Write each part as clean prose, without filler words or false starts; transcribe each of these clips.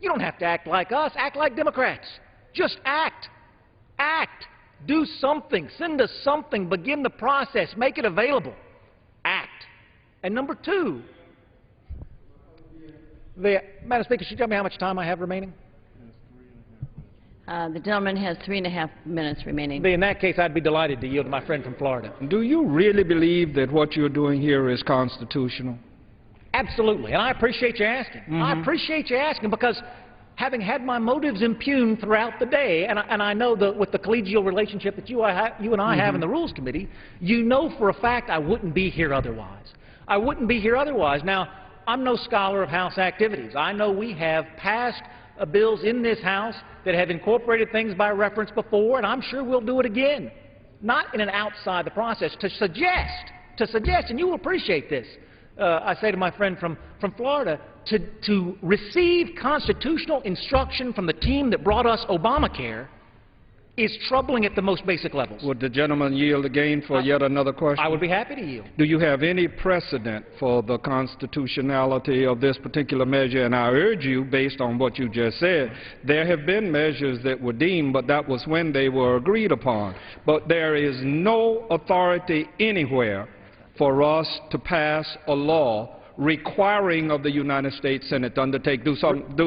You don't have to act like us. Act like Democrats. Just act. Act. Do something. Send us something. Begin the process. Make it available. Act. And number two, Madam Speaker, should you tell me how much time I have remaining? The gentleman has 3.5 minutes remaining. In that case, I'd be delighted to yield to my friend from Florida. Do you really believe that what you're doing here is constitutional? Absolutely, and I appreciate you asking. I appreciate you asking because having had my motives impugned throughout the day, and I know that with the collegial relationship that you and I have in the Rules Committee, you know for a fact I wouldn't be here otherwise. I wouldn't be here otherwise. Now, I'm no scholar of House activities. I know we have passed bills in this House that have incorporated things by reference before, and I'm sure we'll do it again. Not in an outside the process. To suggest, and you will appreciate this, I say to my friend from Florida, to receive constitutional instruction from the team that brought us Obamacare is troubling at the most basic levels. Would the gentleman yield again for yet another question? I would be happy to yield. Do you have any precedent for the constitutionality of this particular measure? And I urge you, based on what you just said, there have been measures that were deemed, but that was when they were agreed upon. But there is no authority anywhere for us to pass a law requiring of the United States Senate to undertake do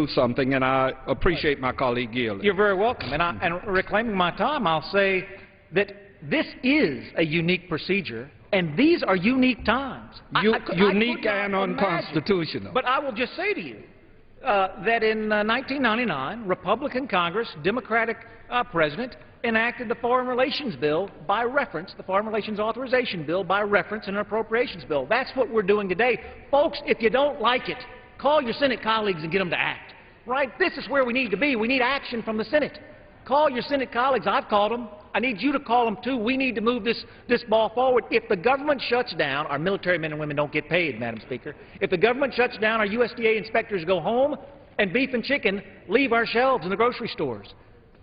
something, and I appreciate my colleague yielding. You're very welcome. And reclaiming my time, I'll say that this is a unique procedure, and these are unique times. Unique and unconstitutional. But I will just say to you that in 1999, Republican Congress, Democratic President, enacted the Foreign Relations Bill by reference, the Foreign Relations Authorization Bill by reference in an appropriations bill. That's what we're doing today. Folks, if you don't like it, call your Senate colleagues and get them to act. Right? This is where we need to be. We need action from the Senate. Call your Senate colleagues. I've called them. I need you to call them, too. We need to move this ball forward. If the government shuts down, our military men and women don't get paid, Madam Speaker. If the government shuts down, our USDA inspectors go home, and beef and chicken leave our shelves in the grocery stores.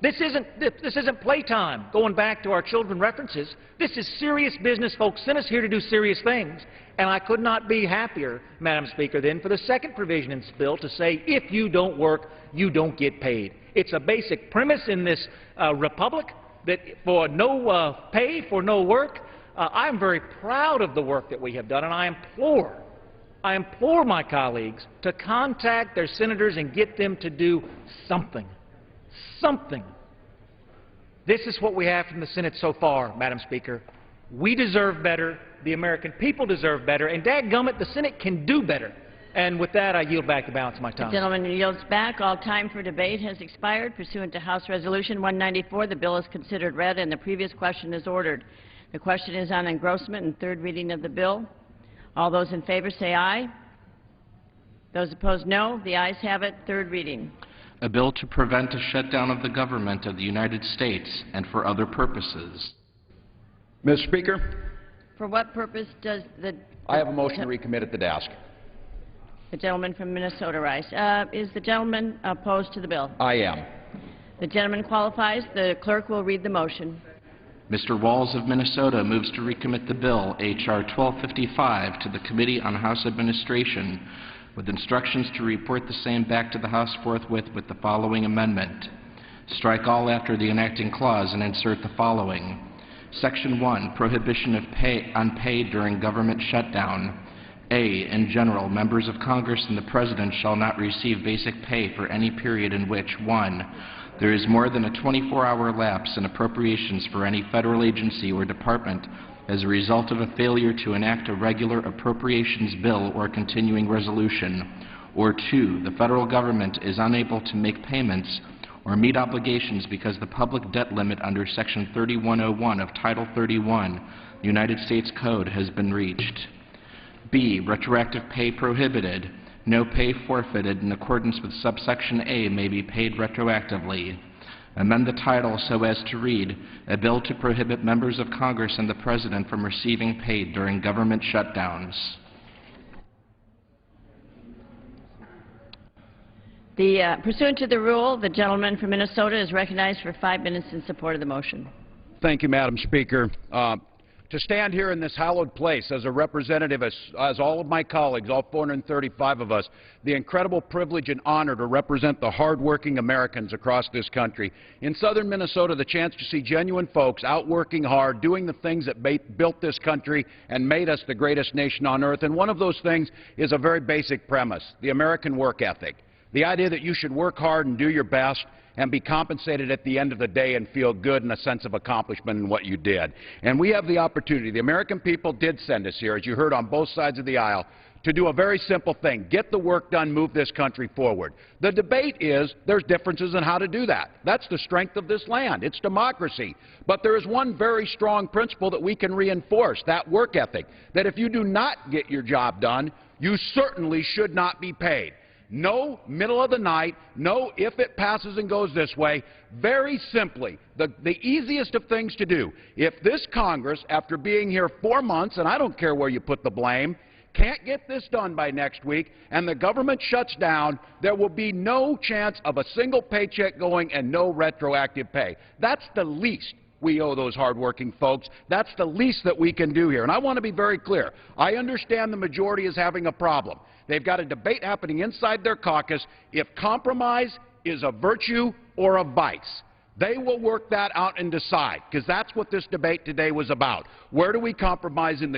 This isn't playtime, going back to our children references. This is serious business. Folks sent us here to do serious things. And I could not be happier, Madam Speaker, than for the second provision in this bill to say, if you don't work, you don't get paid. It's a basic premise in this republic that for no pay, for no work. I'm very proud of the work that we have done, and I implore my colleagues to contact their senators and get them to do something. Something. This is what we have from the Senate so far, Madam Speaker. We deserve better, the American people deserve better, and dadgummit, the Senate can do better. And with that, I yield back the balance of my time. The gentleman yields back. All time for debate has expired. Pursuant to House Resolution 194, the bill is considered read and the previous question is ordered. The question is on engrossment and third reading of the bill. All those in favor say aye. Those opposed, no. The ayes have it. Third reading. A bill to prevent a shutdown of the government of the United States and for other purposes. Mr. Speaker, For what purpose does the... I have a motion to recommit at the desk. The gentleman from Minnesota rise. Is the gentleman opposed to the bill? I am. The gentleman qualifies. The clerk will read the motion. Mr. Walz of Minnesota moves to recommit the bill, H.R. 1255, to the Committee on House Administration, with instructions to report the same back to the House forthwith with the following amendment. Strike all after the enacting clause and insert the following. Section 1, prohibition of unpaid during government shutdown. A, in general, members of Congress and the President shall not receive basic pay for any period in which, 1, there is more than a 24-hour lapse in appropriations for any federal agency or department as a result of a failure to enact a regular appropriations bill or continuing resolution, or 2, the federal government is unable to make payments or meet obligations because the public debt limit under Section 3101 of Title 31, United States Code, has been reached. B, retroactive pay prohibited. No pay forfeited in accordance with subsection A may be paid retroactively. Amend the title so as to read, a bill to prohibit members of Congress and the President from receiving pay during government shutdowns. Pursuant to the rule, the gentleman from Minnesota is recognized for 5 minutes in support of the motion. Thank you, Madam Speaker. to stand here in this hallowed place as a representative, as all of my colleagues, all 435 of us, the incredible privilege and honor to represent the hardworking Americans across this country. In southern Minnesota, the chance to see genuine folks out working hard, doing the things that built this country and made us the greatest nation on earth. And one of those things is a very basic premise, the American work ethic. The idea that you should work hard and do your best and be compensated at the end of the day and feel good and a sense of accomplishment in what you did. And we have the opportunity. The American people did send us here, as you heard on both sides of the aisle, to do a very simple thing, get the work done, move this country forward. The debate is there's differences in how to do that. That's the strength of this land. It's democracy. But there is one very strong principle that we can reinforce, that work ethic, that if you do not get your job done, you certainly should not be paid. No middle of the night, no if it passes and goes this way. Very simply, the easiest of things to do, if this Congress, after being here 4 months, and I don't care where you put the blame, can't get this done by next week, and the government shuts down, there will be no chance of a single paycheck going and no retroactive pay. That's the least we owe those hardworking folks. That's the least that we can do here. And I want to be very clear. I understand the majority is having a problem. They've got a debate happening inside their caucus if compromise is a virtue or a vice. They will work that out and decide, because that's what this debate today was about. Where do we compromise in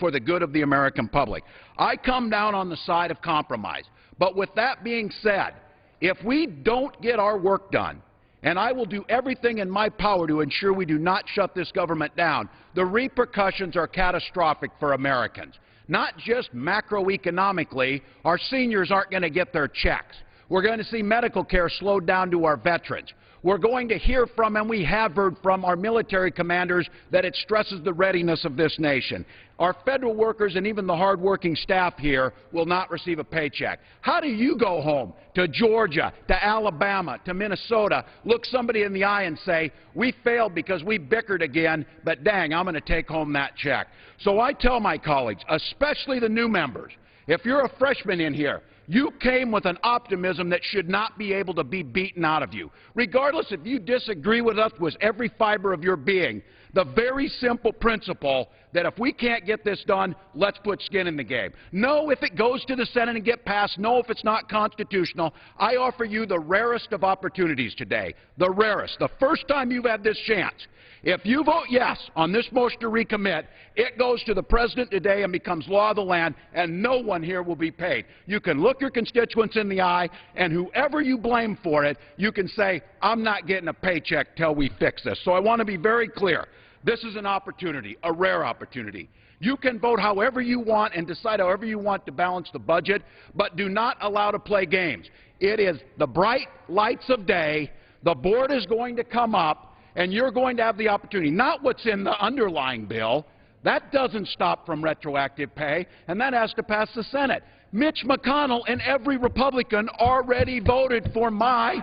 for the good of the American public? I come down on the side of compromise. But with that being said, if we don't get our work done, and I will do everything in my power to ensure we do not shut this government down, the repercussions are catastrophic for Americans. Not just macroeconomically, our seniors aren't going to get their checks. We're going to see medical care slowed down to our veterans. We're going to hear from, and we have heard from, our military commanders that it stresses the readiness of this nation. Our federal workers and even the hardworking staff here will not receive a paycheck. How do you go home to Georgia, to Alabama, to Minnesota, look somebody in the eye and say, we failed because we bickered again, but dang, I'm going to take home that check? So I tell my colleagues, especially the new members, if you're a freshman in here, you came with an optimism that should not be able to be beaten out of you. Regardless if you disagree with us with every fiber of your being, the very simple principle that if we can't get this done, let's put skin in the game. No, if it goes to the Senate and get passed. No, if it's not constitutional. I offer you the rarest of opportunities today, the rarest, the first time you've had this chance. If you vote yes on this motion to recommit, it goes to the President today and becomes law of the land, and no one here will be paid. You can look your constituents in the eye, and whoever you blame for it, you can say, I'm not getting a paycheck till we fix this. So I want to be very clear. This is an opportunity, a rare opportunity. You can vote however you want and decide however you want to balance the budget, but do not allow to play games. It is the bright lights of day. The board is going to come up, and you're going to have the opportunity, not what's in the underlying bill. That doesn't stop from retroactive pay, and that has to pass the Senate. Mitch McConnell and every Republican already voted for my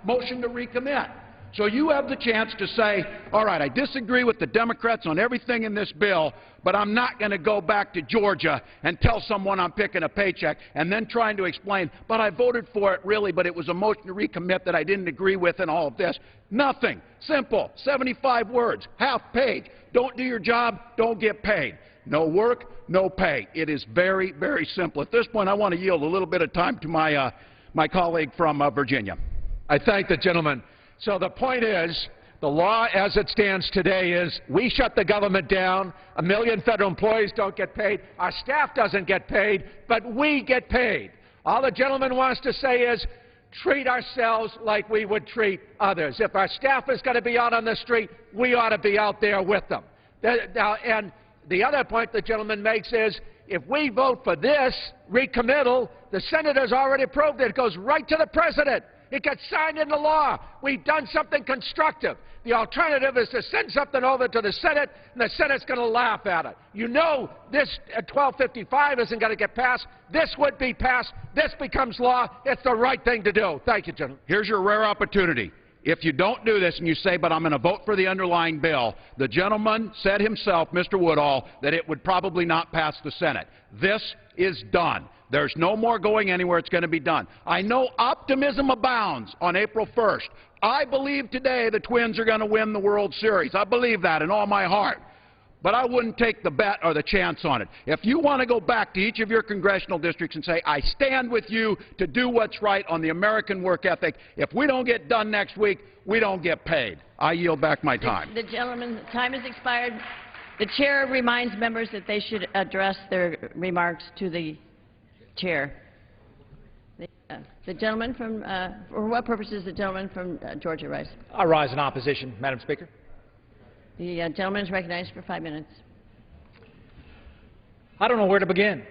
motion to recommit. So you have the chance to say, all right, I disagree with the Democrats on everything in this bill, but I'm not going to go back to Georgia and tell someone I'm picking a paycheck and then trying to explain, but I voted for it really, but it was a motion to recommit that I didn't agree with and all of this. Nothing. Simple. 75 words. Half page. Don't do your job, don't get paid. No work, no pay. It is very, very simple. At this point, I want to yield a little bit of time to my colleague from Virginia. I thank the gentleman. So the point is, the law as it stands today is we shut the government down, 1 million federal employees don't get paid, our staff doesn't get paid, but we get paid. All the gentleman wants to say is treat ourselves like we would treat others. If our staff is going to be out on the street, we ought to be out there with them. And the other point the gentleman makes is if we vote for this recommittal, the Senate has already approved it. It goes right to the President. It gets signed into law. We've done something constructive. The alternative is to send something over to the Senate, and the Senate's going to laugh at it. You know this at 1255 isn't going to get passed. This would be passed. This becomes law. It's the right thing to do. Thank you, gentlemen. Here's your rare opportunity. If you don't do this and you say, but I'm going to vote for the underlying bill, the gentleman said himself, Mr. Woodall, that it would probably not pass the Senate. This is done. There's no more going anywhere. It's going to be done. I know optimism abounds on April 1st. I believe today the Twins are going to win the World Series. I believe that in all my heart. but I wouldn't take the bet or the chance on it. If you want to go back to each of your congressional districts and say, I stand with you to do what's right on the American work ethic, if we don't get done next week, we don't get paid. I yield back my time. The gentleman's time has expired. The chair reminds members that they should address their remarks to the chair. The gentleman from, for what purpose is the gentleman from Georgia rise? I rise in opposition, Madam Speaker. The gentleman is recognized for 5 minutes. I don't know where to begin.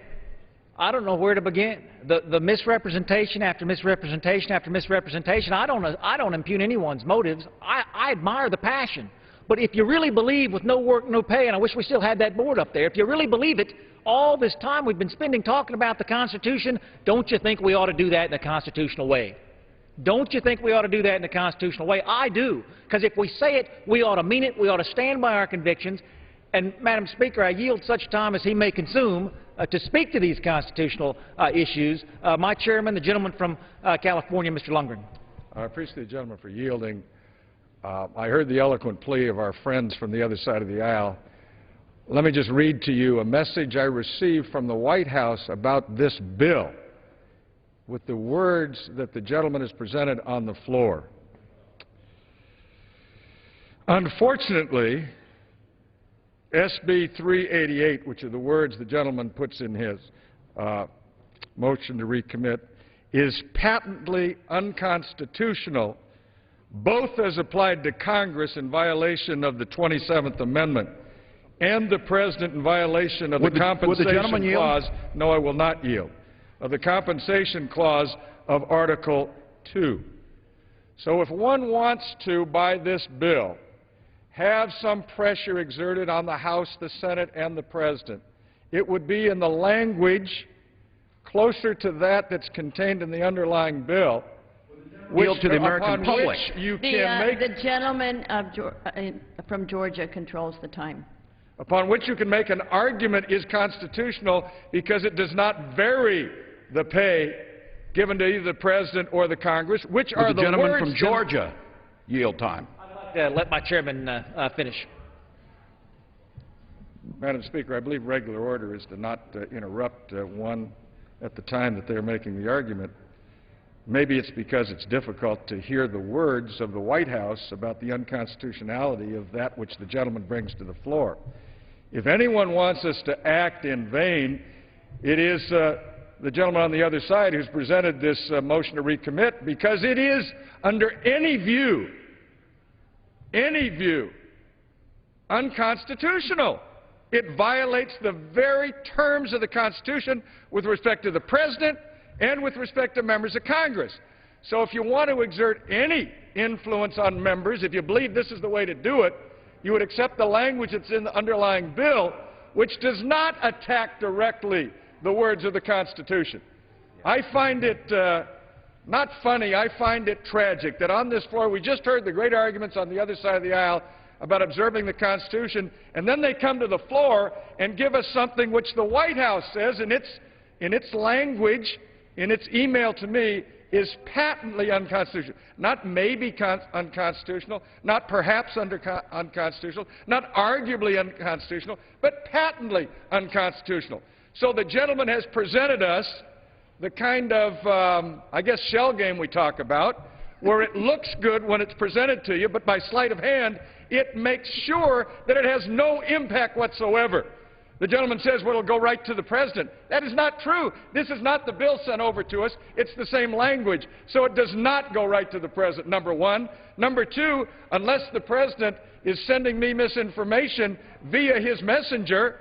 I don't know where to begin. The misrepresentation after misrepresentation after misrepresentation, I don't impugn anyone's motives. I admire the passion. But if you really believe with no work, no pay, and I wish we still had that board up there, if you really believe it, all this time we've been spending talking about the Constitution, don't you think we ought to do that in a constitutional way? Don't you think we ought to do that in a constitutional way? I do. Because if we say it, we ought to mean it, we ought to stand by our convictions. And, Madam Speaker, I yield such time as he may consume to speak to these constitutional issues. My chairman, the gentleman from California, Mr. Lundgren. I appreciate the gentleman for yielding. I heard the eloquent plea of our friends from the other side of the aisle. Let me just read to you a message I received from the White House about this bill with the words that the gentleman has presented on the floor. Unfortunately, SB 388, which are the words the gentleman puts in his motion to recommit, is patently unconstitutional, both as applied to Congress in violation of the 27th Amendment and the President in violation of the compensation clause. No, I will not yield. Of the compensation clause of Article 2. So if one wants to, by this bill, have some pressure exerted on the House, the Senate, and the President, it would be in the language closer to that that's contained in the underlying bill, Yield to the American public. The gentleman from Georgia controls the time. Upon which you can make an argument is constitutional because it does not vary the pay given to either the President or the Congress, which are the gentleman from Georgia. Yield time. I'd like to let my chairman finish. Madam Speaker, I believe regular order is to not interrupt one at the time that they're making the argument. Maybe it's because it's difficult to hear the words of the White House about the unconstitutionality of that which the gentleman brings to the floor. If anyone wants us to act in vain, it is the gentleman on the other side who's presented this motion to recommit, because it is, under any view, unconstitutional. It violates the very terms of the Constitution with respect to the President and with respect to members of Congress. So if you want to exert any influence on members, if you believe this is the way to do it, you would accept the language that's in the underlying bill, which does not attack directly the words of the Constitution. I find it not funny, I find it tragic that on this floor we just heard the great arguments on the other side of the aisle about observing the Constitution, and then they come to the floor and give us something which the White House says in its language, in its email to me, is patently unconstitutional. Not maybe unconstitutional, not perhaps unconstitutional, not arguably unconstitutional, but patently unconstitutional. So the gentleman has presented us the kind of, I guess, shell game we talk about, where it looks good when it's presented to you, but by sleight of hand, it makes sure that it has no impact whatsoever. The gentleman says, well, it'll go right to the President. That is not true. This is not the bill sent over to us. It's the same language. So it does not go right to the President, number one. Number two, unless the President is sending me misinformation via his messenger,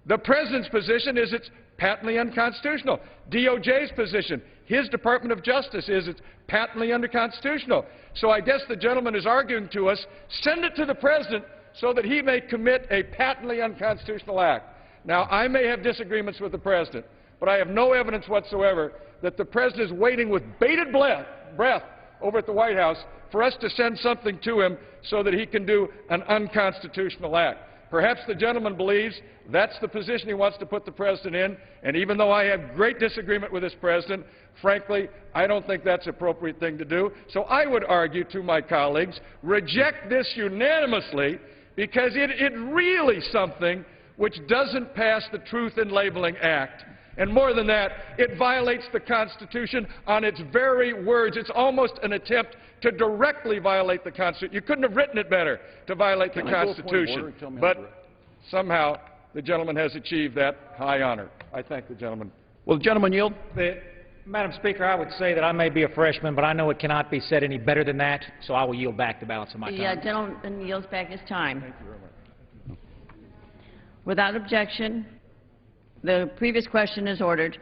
the President's position is it's patently unconstitutional. DOJ's position, his Department of Justice, is it's patently unconstitutional. So I guess the gentleman is arguing to us, send it to the President so that he may commit a patently unconstitutional act. Now, I may have disagreements with the President, but I have no evidence whatsoever that the President is waiting with bated breath over at the White House for us to send something to him so that he can do an unconstitutional act. Perhaps the gentleman believes that's the position he wants to put the President in, and even though I have great disagreement with this President, frankly, I don't think that's an appropriate thing to do. So I would argue to my colleagues, reject this unanimously, because it really something which doesn't pass the Truth in Labeling Act. And more than that, it violates the Constitution on its very words. It's almost an attempt to directly violate the Constitution. You couldn't have written it better to violate the Constitution. But somehow the gentleman has achieved that high honor. I thank the gentleman. Will the gentleman yield? Madam Speaker, I would say that I may be a freshman, but I know it cannot be said any better than that, so I will yield back the balance of my time. The gentleman yields back his time. Thank you very much. Without objection, the previous question is ordered.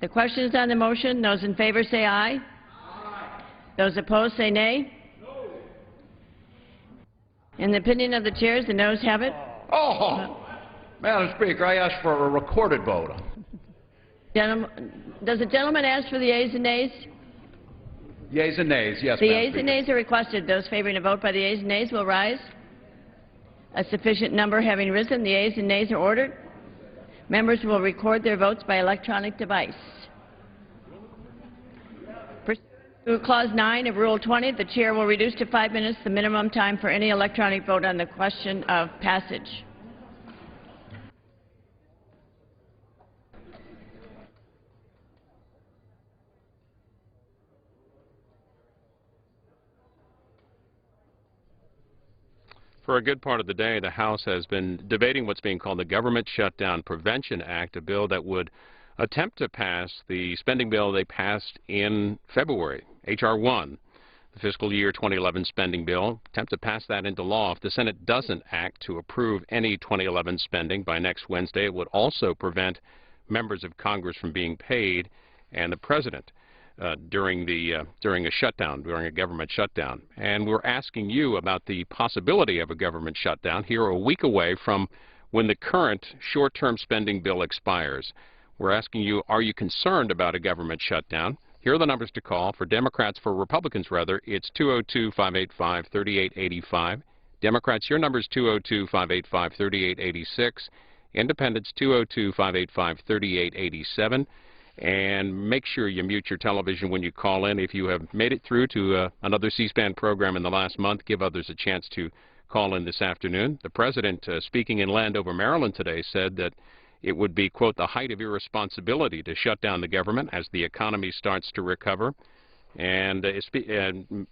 The question is on the motion. Those in favor say aye. Aye. Those opposed say nay. No. In the opinion of the chairs, the noes have it. Oh, Madam Speaker, I ask for a recorded vote. Does the gentleman ask for the yeas and nays? Yeas and nays, yes, The Madam yeas and nays are requested. Those favoring a vote by the yeas and nays will rise. A sufficient number having risen, the yeas and nays are ordered. Members will record their votes by electronic device. Pursuant to Clause 9 of Rule 20, the Chair will reduce to 5 minutes the minimum time for any electronic vote on the question of passage. For a good part of the day, the House has been debating what's being called the Government Shutdown Prevention Act, a bill that would attempt to pass the spending bill they passed in February, H.R. 1, the fiscal year 2011 spending bill, attempt to pass that into law. If the Senate doesn't act to approve any 2011 spending by next Wednesday, it would also prevent members of Congress from being paid and the President during a shutdown, during a government shutdown. And we're asking you about the possibility of a government shutdown here a week away from when the current short-term spending bill expires. We're asking you, are you concerned about a government shutdown? Here are the numbers to call. For Democrats, for Republicans rather, it's 202-585-3885. Democrats, your number is 202-585-3886. Independents, 202-585-3887. And make sure you mute your television when you call in. If you have made it through to another C-SPAN program in the last month, give others a chance to call in this afternoon. The President, speaking in Landover, Maryland today, said that it would be, quote, the height of irresponsibility to shut down the government as the economy starts to recover. And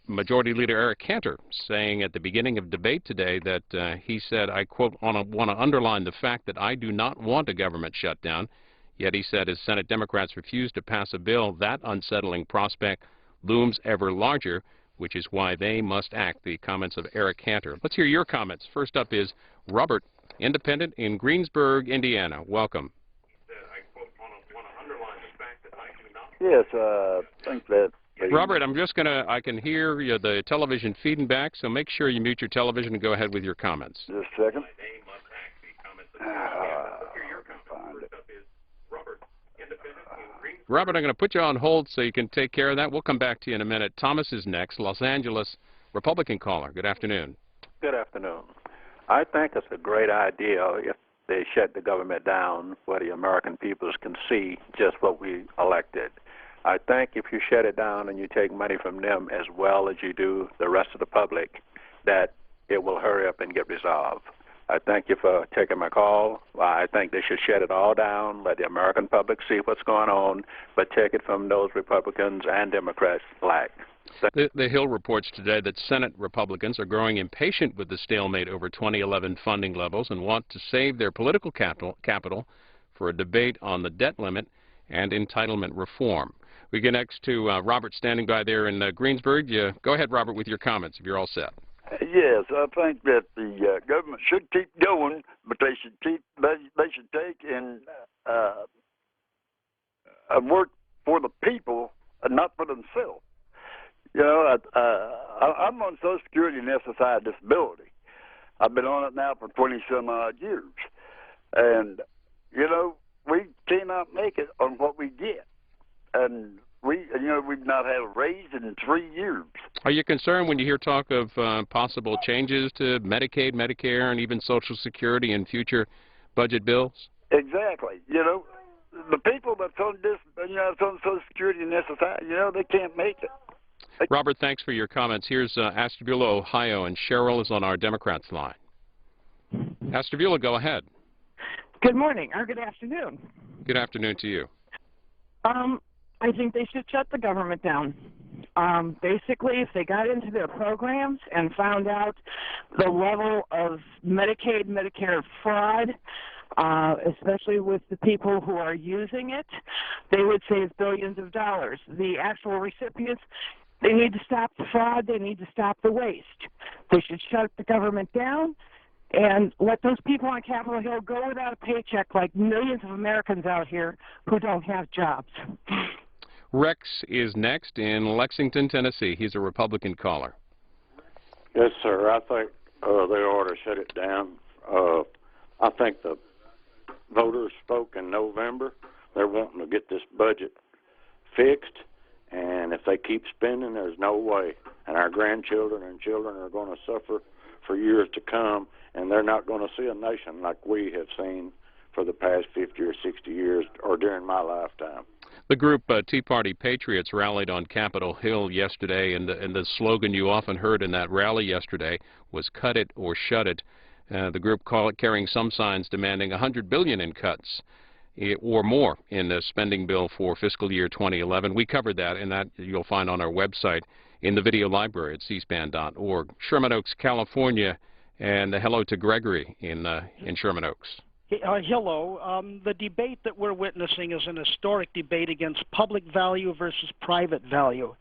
Majority Leader Eric Cantor saying at the beginning of debate today that he said, I, quote, want to underline the fact that I do not want a government shutdown. Yet he said as Senate Democrats refuse to pass a bill, that unsettling prospect looms ever larger, which is why they must act. The comments of Eric Cantor. Let's hear your comments. First up is Robert, Independent in Greensburg, Indiana. Welcome. Yes, thanks, that. Robert, I'm just going to, I can hear the television feeding back, so make sure you mute your television and go ahead with your comments. Just a second. Robert, I'm going to put you on hold so you can take care of that. We'll come back to you in a minute. Thomas is next, Los Angeles Republican caller. Good afternoon. Good afternoon. I think it's a great idea if they shut the government down where the American people can see just what we elected. I think if you shut it down and you take money from them as well as you do the rest of the public, that it will hurry up and get resolved. I thank you for taking my call. I think they should shut it all down, let the American public see what's going on, but take it from those Republicans and Democrats alike. The Hill reports today that Senate Republicans are growing impatient with the stalemate over 2011 funding levels and want to save their political capital for a debate on the debt limit and entitlement reform. We get next to Robert standing by there in Greensburg. Go ahead, Robert, with your comments if you're all set. Yes, I think that the government should keep going, but they should take and work for the people and not for themselves. You know, I'm on Social Security and SSI disability. I've been on it now for 20-some odd years, and you know we cannot make it on what we get, and we've not had a raise in 3 years. Are you concerned when you hear talk of possible changes to Medicaid, Medicare, and even Social Security in future budget bills? Exactly. You know, the people that's on this, it's on Social Security and SSI, they can't make it. Robert, thanks for your comments. Here's Ashtabula, Ohio, and Cheryl is on our Democrats line. Ashtabula, go ahead. Good morning, or good afternoon. Good afternoon to you. I think they should shut the government down. Basically, if they got into their programs and found out the level of Medicaid, Medicare fraud, especially with the people who are using it, they would save billions of dollars. The actual recipients, they need to stop the fraud. They need to stop the waste. They should shut the government down and let those people on Capitol Hill go without a paycheck like millions of Americans out here who don't have jobs. Rex is next in Lexington, Tennessee. He's a Republican caller. Yes, sir. I think they ought to shut it down. I think the voters spoke in November. They're wanting to get this budget fixed, and if they keep spending, there's no way. And our grandchildren and children are going to suffer for years to come, and they're not going to see a nation like we have seen for the past 50 or 60 years or during my lifetime. The group Tea Party Patriots rallied on Capitol Hill yesterday, and the slogan you often heard in that rally yesterday was "Cut it or shut it." The group carrying some signs demanding $100 billion in cuts or more in the spending bill for fiscal year 2011. We covered that, and that you'll find on our website in the video library at cspan.org. Sherman Oaks, California, and hello to Gregory in Sherman Oaks. Hello. The debate that we're witnessing is an historic debate against public value versus private value.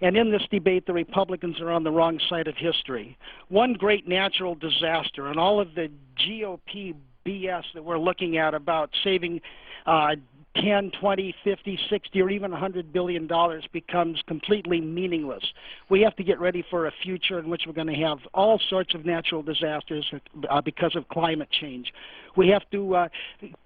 And in this debate, the Republicans are on the wrong side of history. One great natural disaster, and all of the GOP BS that we're looking at about saving 10, 20, 50, 60, or even $100 billion becomes completely meaningless. We have to get ready for a future in which we're going to have all sorts of natural disasters because of climate change. We have to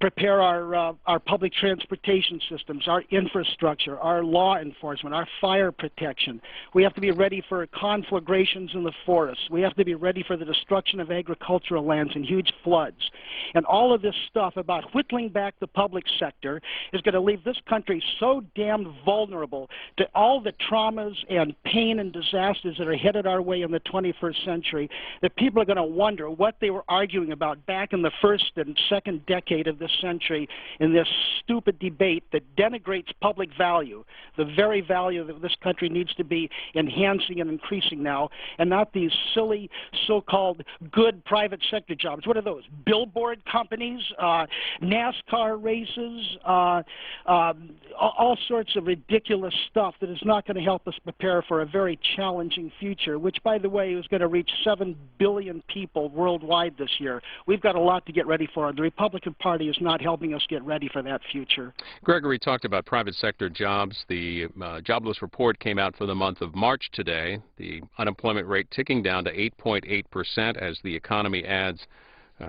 prepare our public transportation systems, our infrastructure, our law enforcement, our fire protection. We have to be ready for conflagrations in the forests. We have to be ready for the destruction of agricultural lands and huge floods. And all of this stuff about whittling back the public sector is going to leave this country so damned vulnerable to all the traumas and pain and disasters that are headed our way in the 21st century that people are going to wonder what they were arguing about back in the first and second decade of this century in this stupid debate that denigrates public value, the very value that this country needs to be enhancing and increasing now, and not these silly so-called good private sector jobs. What are those? Billboard companies, NASCAR races, all sorts of ridiculous stuff that is not going to help us prepare for a very challenging future, which, by the way, is going to reach 7 billion people worldwide this year. We've got a lot to get ready for. The Republican Party is not helping us get ready for that future. Gregory talked about private sector jobs. The jobless report came out for the month of March today. The unemployment rate ticking down to 8.8% as the economy adds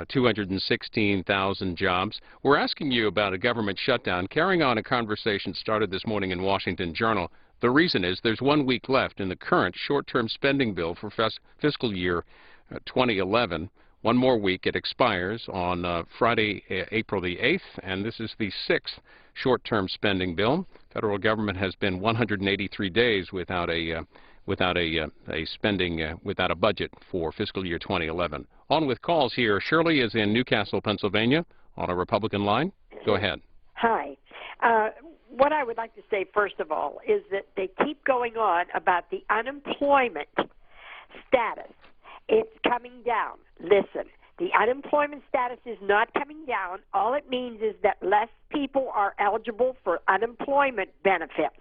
216,000 jobs. We're asking you about a government shutdown, carrying on a conversation started this morning in Washington Journal. The reason is there's 1 week left in the current short-term spending bill for fiscal year 2011. One more week. It expires on Friday, April the 8th, and this is the 6th short-term spending bill. Federal government has been 183 days without a budget for fiscal year 2011. On with calls here. Shirley is in Newcastle, Pennsylvania, on a Republican line. Go ahead. Hi. What I would like to say, first of all, is that they keep going on about the unemployment status. It's coming down. Listen, the unemployment status is not coming down. All it means is that less people are eligible for unemployment benefits.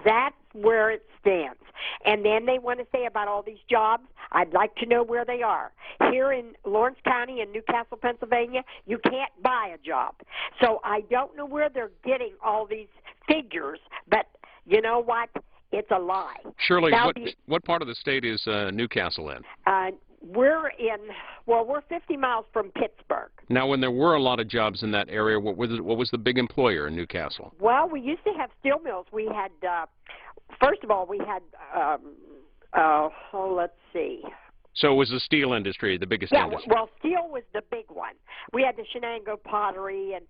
That's where it stands. And then they want to say about all these jobs, I'd like to know where they are. Here in Lawrence County in Newcastle, Pennsylvania, you can't buy a job. So I don't know where they're getting all these figures, but you know what? It's a lie. Shirley, what part of the state is Newcastle in? We're 50 miles from Pittsburgh. Now, when there were a lot of jobs in that area, what was the big employer in Newcastle? Well, we used to have steel mills. We had, first of all, we had, let's see. So was the steel industry the biggest Yeah, industry? well, steel was the big one. We had the Shenango pottery, and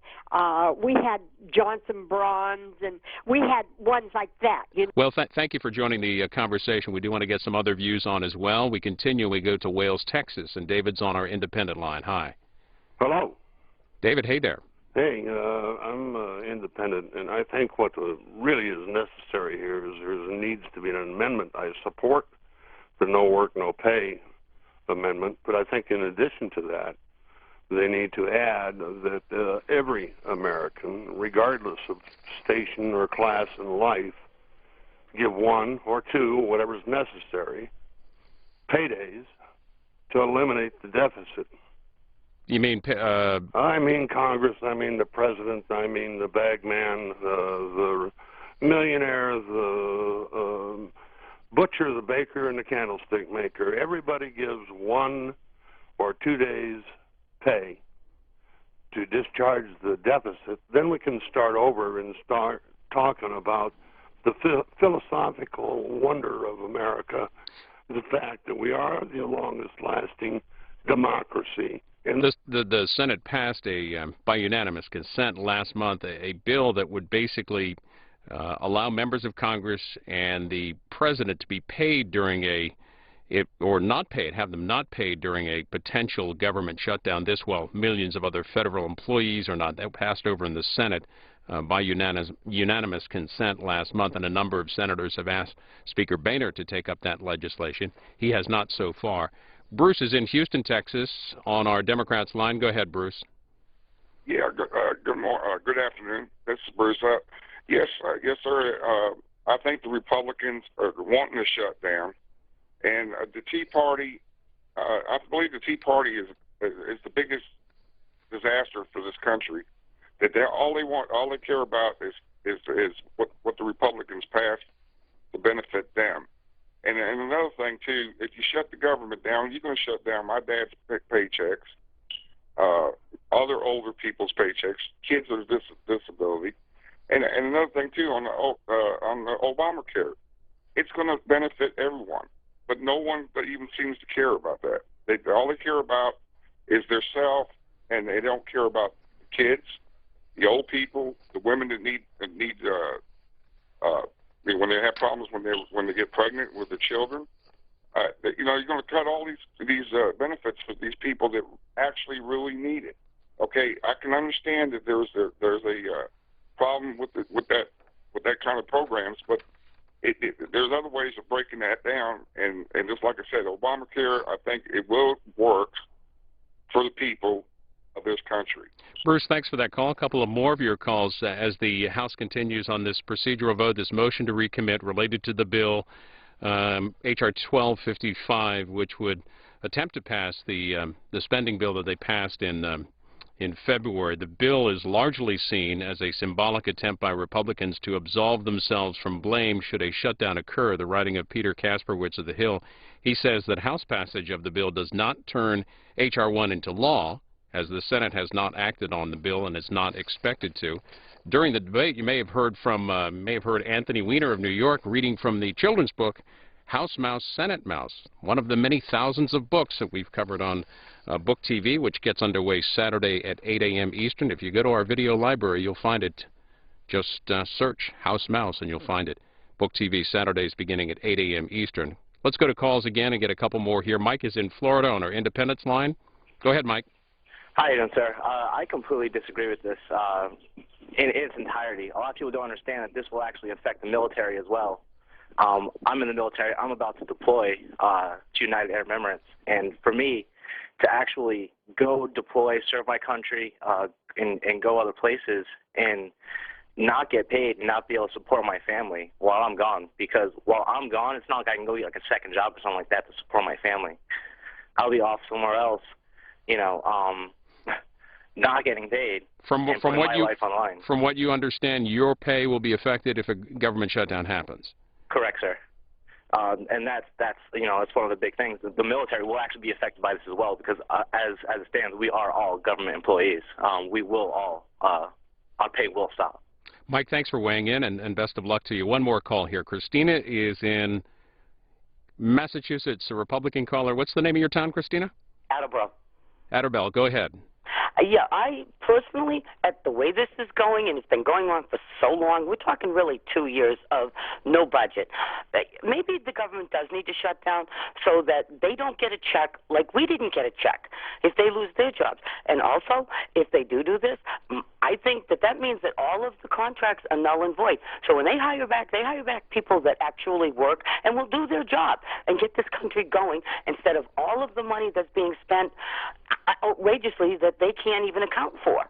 we had Johnson bronze, and we had ones like that. Well, thank you for joining the conversation. We do want to get some other views on as well. We continue. We go to Wales, Texas, and David's on our independent line. Hi. Hello. David, hey there. Hey, I'm independent, and I think what really is necessary here is there needs to be an amendment. I support the no work, no pay amendment, but I think in addition to that, they need to add that every American, regardless of station or class in life, give one or two, whatever's necessary, paydays to eliminate the deficit. You mean... I mean Congress, I mean the President, I mean the bagman, the millionaire, the butcher, the baker, and the candlestick maker. Everybody gives 1 or 2 days pay to discharge the deficit. Then we can start over and start talking about the philosophical wonder of America, the fact that we are the longest-lasting democracy. And the Senate passed by unanimous consent last month a bill that would basically allow members of Congress and the President to be paid during have them not paid during a potential government shutdown. While millions of other federal employees are not. That passed over in the Senate by unanimous consent last month, and a number of senators have asked Speaker Boehner to take up that legislation. He has not so far. Bruce is in Houston, Texas, on our Democrats line. Go ahead, Bruce. Yeah, good afternoon. This is Bruce. Yes, sir. I think the Republicans are wanting to shut down, and the Tea Party. I believe the Tea Party is the biggest disaster for this country. That all they care about is what the Republicans pass to benefit them. And another thing too, if you shut the government down, you're going to shut down my dad's paychecks, other older people's paychecks, kids with disability. And another thing too, on the Obamacare, it's going to benefit everyone, but no one even seems to care about that. All they care about is their self, and they don't care about the kids, the old people, the women that need when they have problems when they get pregnant with the children. You're going to cut all these benefits for these people that actually really need it. Okay, I can understand that there's a problem with that kind of programs, but there's other ways of breaking that down. And just like I said, Obamacare, I think it will work for the people of this country. Bruce, thanks for that call. A couple of more of your calls as the House continues on this procedural vote, this motion to recommit related to the bill, H.R. 1255, which would attempt to pass the spending bill that they passed in February. The bill is largely seen as a symbolic attempt by Republicans to absolve themselves from blame should a shutdown occur. The writing of Peter Kasperwitz of The Hill, he says that House passage of the bill does not turn H.R. 1 into law, as the Senate has not acted on the bill and is not expected to. During the debate, you may have heard Anthony Weiner of New York reading from the children's book, House Mouse, Senate Mouse, one of the many thousands of books that we've covered on Book TV, which gets underway Saturday at 8 a.m. Eastern. If you go to our video library, you'll find it. Just search House Mouse and you'll find it. Book TV Saturdays beginning at 8 a.m. Eastern. Let's go to calls again and get a couple more here. Mike is in Florida on our Independence line. Go ahead, Mike. How you doing, sir? I completely disagree with this in its entirety. A lot of people don't understand that this will actually affect the military as well. I'm in the military. I'm about to deploy to United Arab Emirates. And for me to actually go deploy, serve my country, and go other places and not get paid and not be able to support my family while I'm gone. Because while I'm gone, it's not like I can go get like a second job or something like that to support my family. I'll be off somewhere else, not getting paid. From what you understand, your pay will be affected if a government shutdown happens. Correct, sir. And that's one of the big things. The military will actually be affected by this as well because as it stands, we are all government employees. We will all our pay will stop. Mike, thanks for weighing in and best of luck to you. One more call here. Christina is in Massachusetts, a Republican caller. What's the name of your town, Christina? Attleboro. Attleboro, go ahead. Yeah, I personally, at the way this is going, and it's been going on for so long, we're talking really 2 years of no budget. Maybe the government does need to shut down so that they don't get a check like we didn't get a check if they lose their jobs. And also, if they do this, I think that means that all of the contracts are null and void. So when they hire back people that actually work and will do their job and get this country going instead of all of the money that's being spent outrageously that they can't even account for.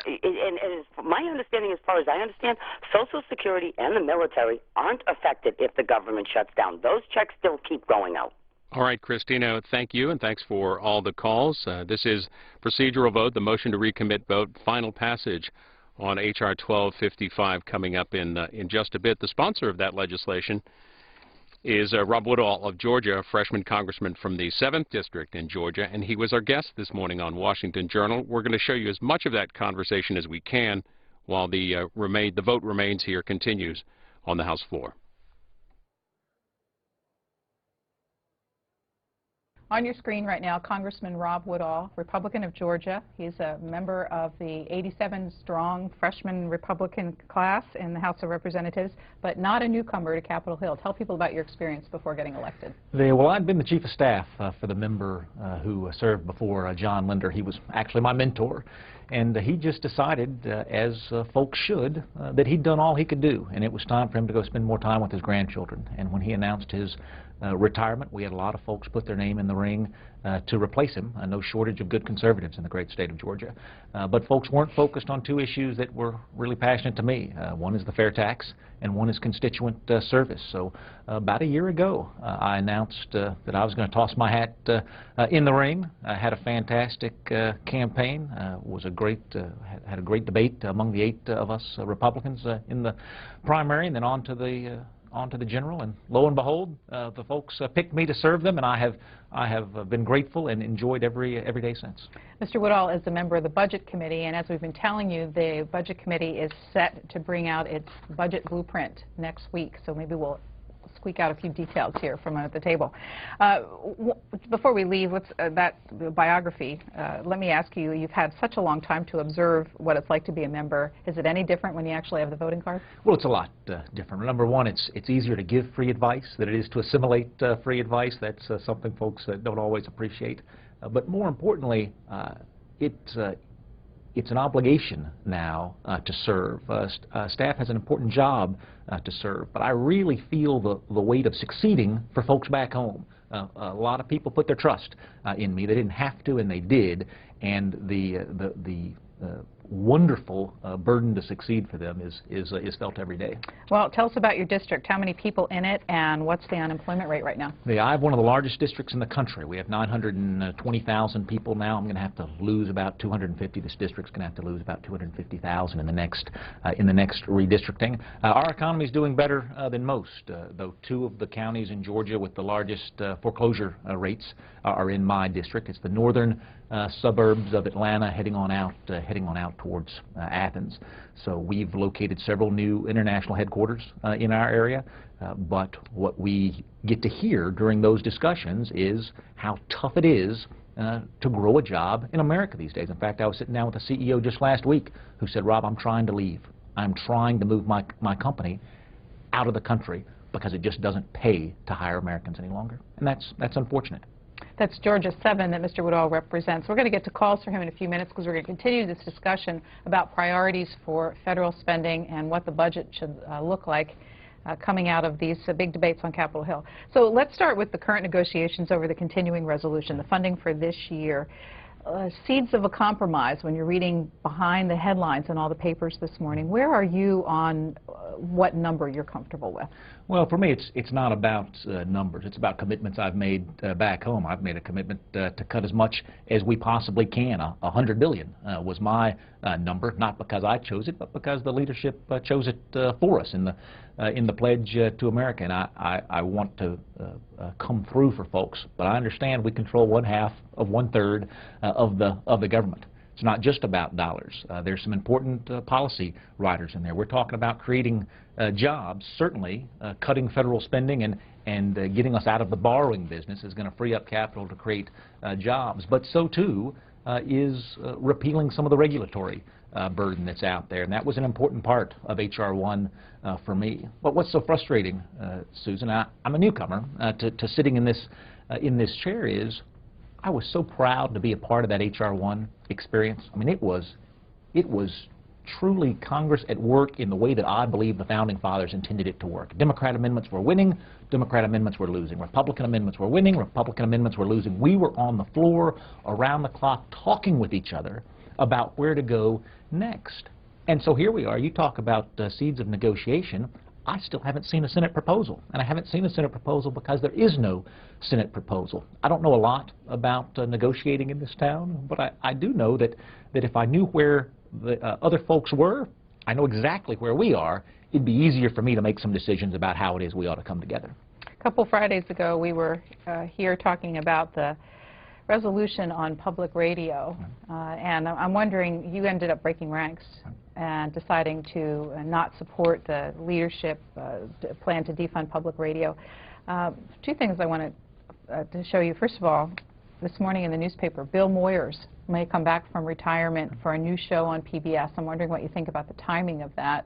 And my understanding, as far as I understand, Social Security and the military aren't affected if the government shuts down. Those checks still keep going out. All right, Christina, thank you, and thanks for all the calls. This is procedural vote, the motion to recommit vote, final passage on H.R. 1255 coming up in just a bit. The sponsor of that legislation is Rob Woodall of Georgia, a freshman congressman from the 7th District in Georgia, and he was our guest this morning on Washington Journal. We're going to show you as much of that conversation as we can while the vote remains here, continues on the House floor. On your screen right now, Congressman Rob Woodall, Republican of Georgia. He's a member of the 87-strong freshman Republican class in the House of Representatives, but not a newcomer to Capitol Hill. Tell people about your experience before getting elected. Well, I'd been the chief of staff for the member who served before, John Linder. He was actually my mentor. And he just decided, as folks should, that he'd done all he could do, and it was time for him to go spend more time with his grandchildren. And when he announced his retirement, we had a lot of folks put their name in the ring to replace him. No shortage of good conservatives in the great state of Georgia. But folks weren't focused on two issues that were really passionate to me. One is the fair tax, and one is constituent service. So about a year ago, I announced that I was going to toss my hat in the ring. I had a fantastic campaign. Had a great debate among the 8 of us Republicans in the primary, and then on to the general, and lo and behold, the folks picked me to serve them, and I have been grateful and enjoyed every day since. Mr. Woodall is a member of the Budget Committee, and as we've been telling you, the Budget Committee is set to bring out its budget blueprint next week, so maybe we'll squeak out a few details here from at the table. Before we leave, that biography, let me ask you, you've had such a long time to observe what it's like to be a member. Is it any different when you actually have the voting card? Well, it's a lot different. Number one, it's easier to give free advice than it is to assimilate free advice. That's something folks don't always appreciate. But more importantly, it's an obligation now to serve. Staff has an important job to serve, but I really feel the weight of succeeding for folks back home. A lot of people put their trust in me. They didn't have to, and they did, and the wonderful burden to succeed for them is felt every day. Well, tell us about your district. How many people in it, and what's the unemployment rate right now? I have one of the largest districts in the country. We have 920,000 people now. I'm going to have to lose about 250. This district's going to have to lose about 250,000 in the next redistricting. Our economy is doing better than most, though 2 of the counties in Georgia with the largest foreclosure rates are in my district. It's the northern suburbs of Atlanta heading on out towards Athens. So we've located several new international headquarters in our area, but what we get to hear during those discussions is how tough it is to grow a job in America these days. In fact, I was sitting down with a CEO just last week who said, Rob, I'm trying to leave. I'm trying to move my company out of the country because it just doesn't pay to hire Americans any longer. And that's unfortunate. That's Georgia 7 that Mr. Woodall represents. We're going to get to calls for him in a few minutes because we're going to continue this discussion about priorities for federal spending and what the budget should look like coming out of these big debates on Capitol Hill. So let's start with the current negotiations over the continuing resolution, the funding for this year. Seeds of a compromise when you're reading behind the headlines in all the papers this morning. Where are you on what number you're comfortable with? Well, for me, it's not about numbers. It's about commitments I've made back home. I've made a commitment to cut as much as we possibly can. $100 billion was my number, not because I chose it, but because the leadership chose it for us in the Pledge to America. And I want to come through for folks, but I understand we control 1/2 of 1/3 of the government. It's not just about dollars. There's some important policy riders in there. We're talking about creating jobs, certainly cutting federal spending and getting us out of the borrowing business is going to free up capital to create jobs. But so too is repealing some of the regulatory burden that's out there. And that was an important part of H.R. 1 for me. But what's so frustrating, Susan, I'm a newcomer to sitting in this chair, is I was so proud to be a part of that H.R. 1 experience. I mean, it was truly Congress at work in the way that I believe the Founding Fathers intended it to work. Democrat amendments were winning, Democrat amendments were losing. Republican amendments were winning, Republican amendments were losing. We were on the floor, around the clock, talking with each other about where to go next. And so here we are. You talk about seeds of negotiation. I still haven't seen a Senate proposal, and I haven't seen a Senate proposal because there is no Senate proposal. I don't know a lot about negotiating in this town, but I do know that if I knew where the other folks were, I know exactly where we are. It'd be easier for me to make some decisions about how it is we ought to come together. A couple Fridays ago, we were here talking about the resolution on public radio, and I'm wondering, you ended up breaking ranks and deciding to not support the leadership plan to defund public radio. Two things I wanted to show you. First of all, this morning in the newspaper, Bill Moyers may come back from retirement for a new show on PBS. I'm wondering what you think about the timing of that,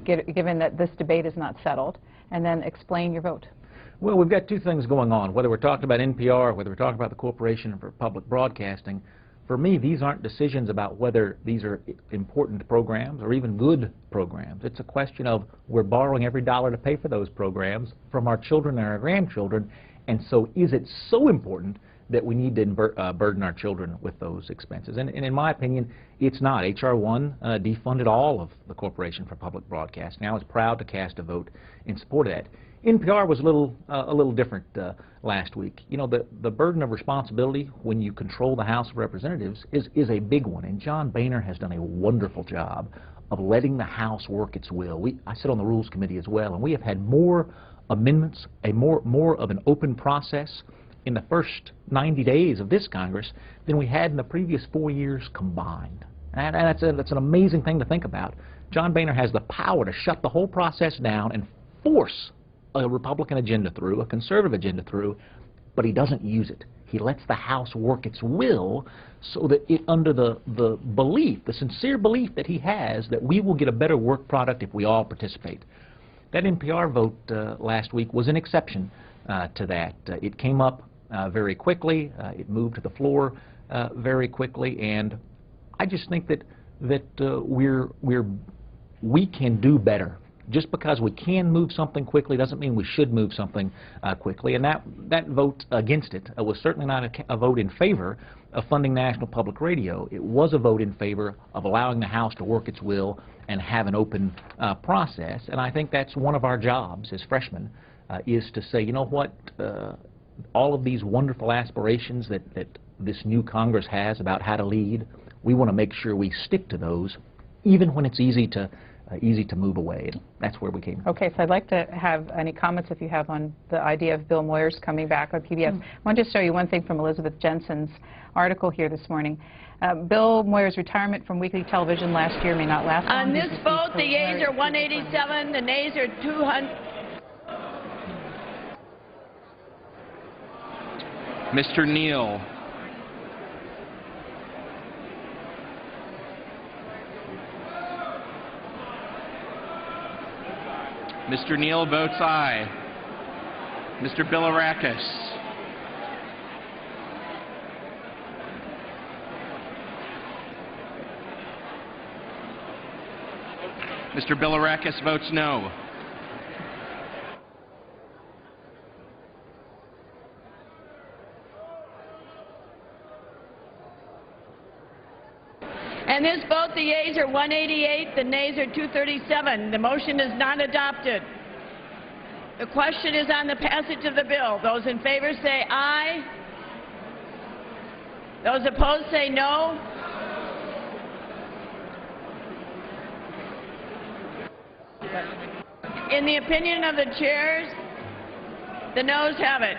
given that this debate is not settled, and then explain your vote. Well, we've got two things going on. Whether we're talking about NPR, whether we're talking about the Corporation for Public Broadcasting, for me, these aren't decisions about whether these are important programs or even good programs. It's a question of we're borrowing every dollar to pay for those programs from our children and our grandchildren, and so is it so important that we need to burden our children with those expenses? And in my opinion, it's not. H.R. 1 defunded all of the Corporation for Public Broadcasting. I was proud to cast a vote in support of that. NPR was a little different last week. You know, the burden of responsibility when you control the House of Representatives is a big one, and John Boehner has done a wonderful job of letting the House work its will. I sit on the Rules Committee as well, and we have had more amendments, more of an open process in the first 90 days of this Congress than we had in the previous 4 years combined. And that's an amazing thing to think about. John Boehner has the power to shut the whole process down and force a Republican agenda through, a conservative agenda through, but he doesn't use it. He lets the House work its will so that it, under the belief, the sincere belief that he has that we will get a better work product if we all participate. That NPR vote last week was an exception to that. It came up very quickly. It moved to the floor very quickly, and I just think that we can do better. Just because we can move something quickly doesn't mean we should move something quickly. And that vote against it was certainly not a vote in favor of funding National Public Radio. It was a vote in favor of allowing the House to work its will and have an open process. And I think that's one of our jobs as freshmen, is to say, you know what, all of these wonderful aspirations that this new Congress has about how to lead, we want to make sure we stick to those, even when it's easy to move away. And that's where we came. Okay, so I'd like to have any comments, if you have, on the idea of Bill Moyers coming back on PBS. I want to just show you one thing from Elizabeth Jensen's article here this morning. Bill Moyers' retirement from weekly television last year may not last long. On this vote, the yeas are 187, the nays are 200. Mr. Neal. Mr. Neal votes aye. Mr. Bilirakis. Mr. Bilirakis votes no. And this vote, the yeas are 188, the nays are 237. The motion is not adopted. The question is on the passage of the bill. Those in favor say aye. Those opposed say no. In the opinion of the chairs, the noes have it.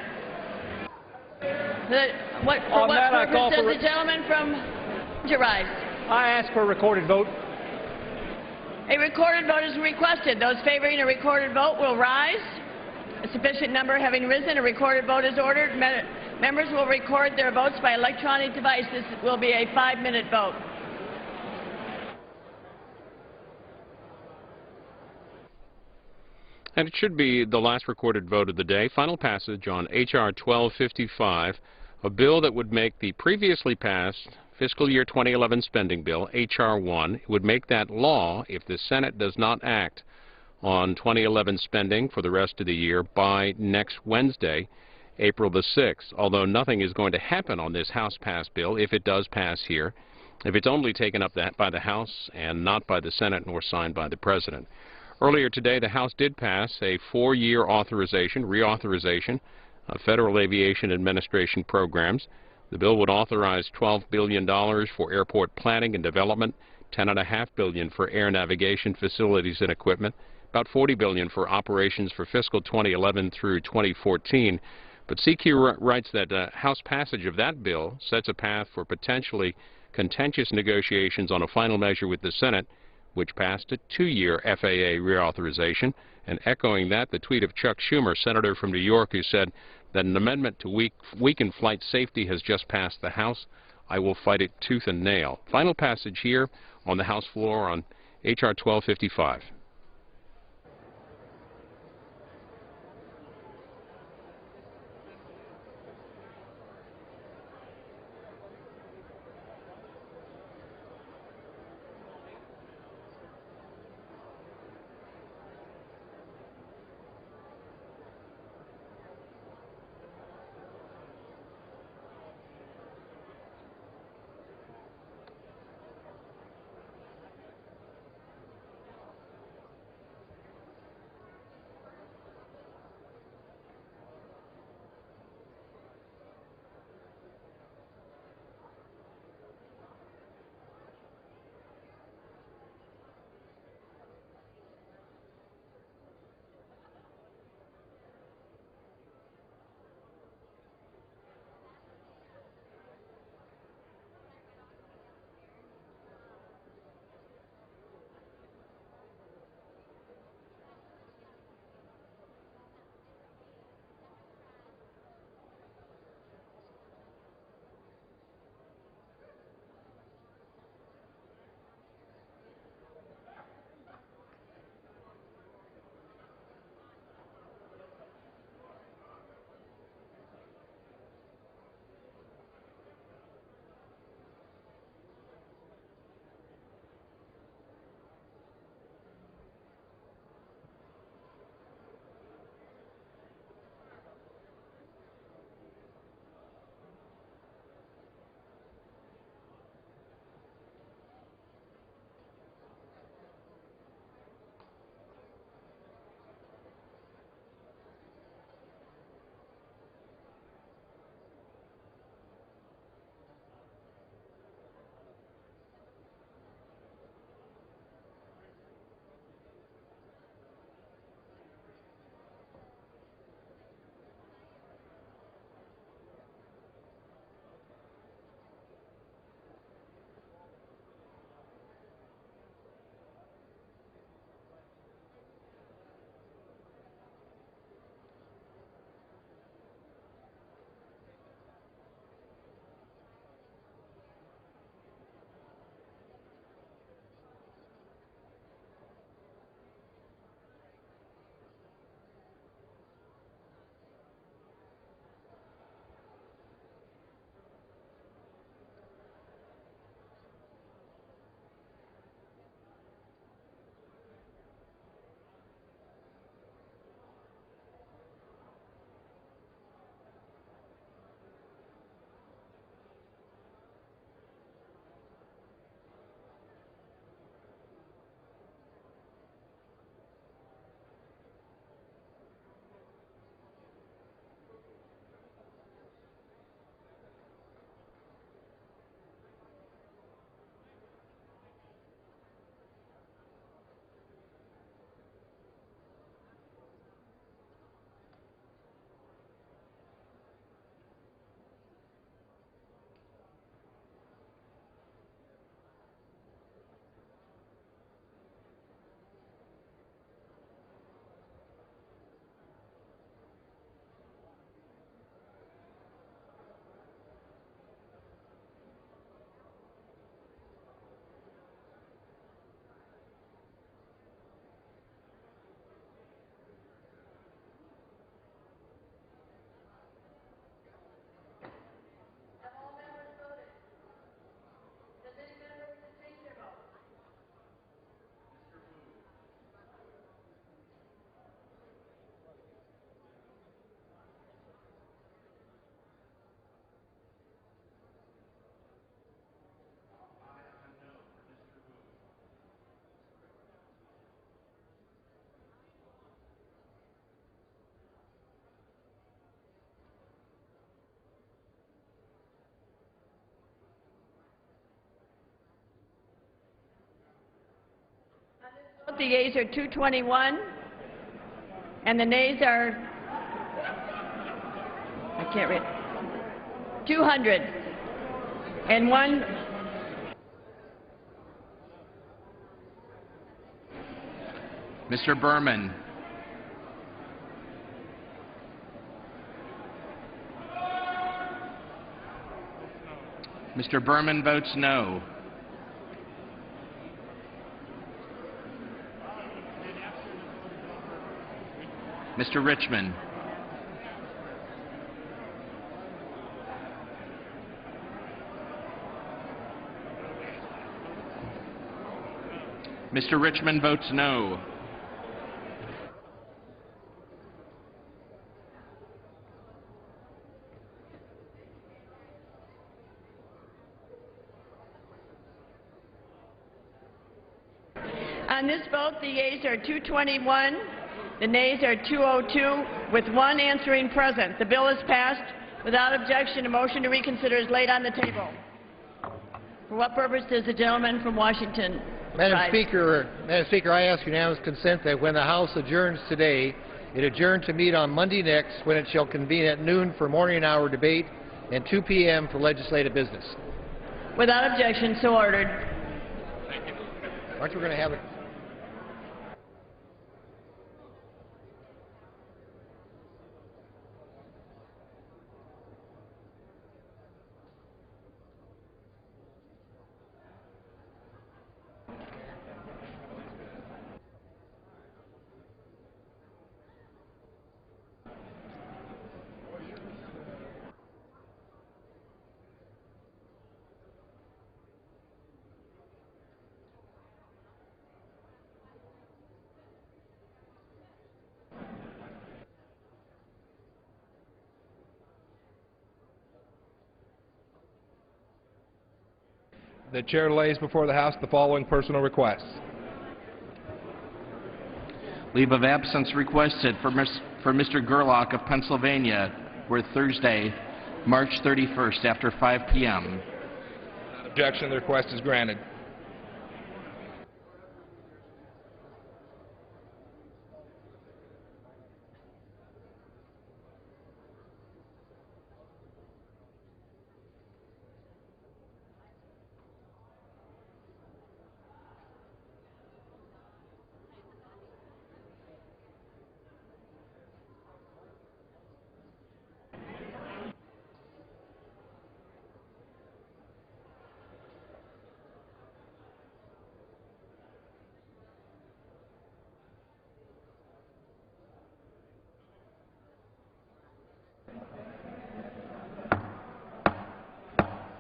For what purpose does the gentleman from to rise? I ask for a recorded vote. A recorded vote is requested. Those favoring a recorded vote will rise. A sufficient number having risen, a recorded vote is ordered. Members will record their votes by electronic device. This will be a 5-minute vote. And it should be the last recorded vote of the day. Final passage on H.R. 1255, a bill that would make the previously passed fiscal year 2011 spending bill, H.R. 1. It would make that law if the Senate does not act on 2011 spending for the rest of the year by next Wednesday, April the 6th. Although nothing is going to happen on this House-passed bill if it does pass here, if it's only taken up by the House and not by the Senate nor signed by the President. Earlier today, the House did pass a 4-year reauthorization of Federal Aviation Administration programs. The bill would authorize $12 billion for airport planning and development, $10.5 billion for air navigation facilities and equipment, about $40 billion for operations for fiscal 2011 through 2014. But CQ writes that House passage of that bill sets a path for potentially contentious negotiations on a final measure with the Senate, which passed a 2-year FAA reauthorization. And echoing that, the tweet of Chuck Schumer, senator from New York, who said that an amendment to weaken flight safety has just passed the House. I will fight it tooth and nail. Final passage here on the House floor on H.R. 1255. the yeas are 221, and the nays are, I can't read, 200. And one, Mr. Berman. Mr. Berman votes no. Mr. Richmond. Mr. Richmond votes no. on this vote, the yeas are 221, the nays are 202, with one answering present. The bill is passed. Without objection, a motion to reconsider is laid on the table. For what purpose does the gentleman from Washington Madam rise? Speaker, I ask unanimous consent that when the House adjourns today, it adjourn to meet on Monday next, when it shall convene at noon for morning hour debate and 2 p.m. for legislative business. Without objection, so ordered. Aren't we going to have it? The chair lays before the House the following personal requests. Leave of absence requested for Mr. Gerlach of Pennsylvania for Thursday, March 31st after 5 p.m. Without objection, the request is granted.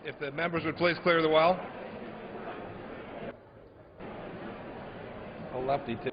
If the members would please clear the well. A lefty too.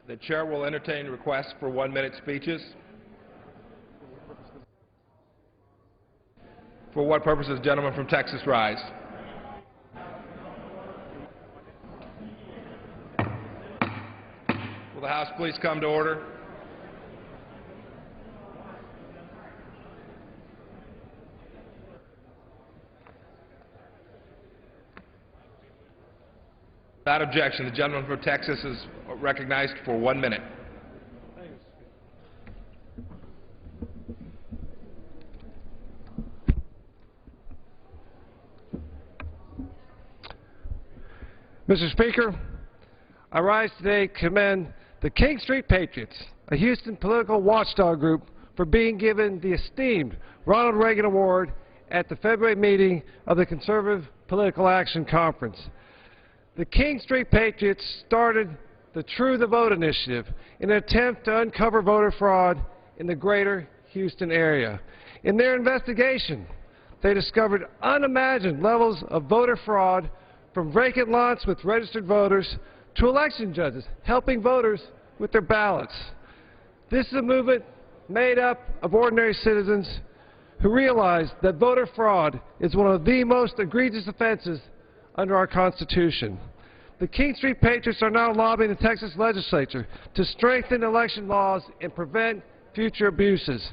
The chair will entertain requests for 1-minute speeches. For what purpose does the gentleman from Texas rise? Will the House please come to order? Without objection, the gentleman from Texas is recognized for 1 minute. Mr. Speaker, I rise today to commend the King Street Patriots, a Houston political watchdog group, for being given the esteemed Ronald Reagan Award at the February meeting of the Conservative Political Action Conference. The King Street Patriots started the True the Vote initiative in an attempt to uncover voter fraud in the greater Houston area. In their investigation, they discovered unimagined levels of voter fraud, from vacant lots with registered voters to election judges helping voters with their ballots. This is a movement made up of ordinary citizens who realize that voter fraud is one of the most egregious offenses under our Constitution. The King Street Patriots are now lobbying the Texas legislature to strengthen election laws and prevent future abuses.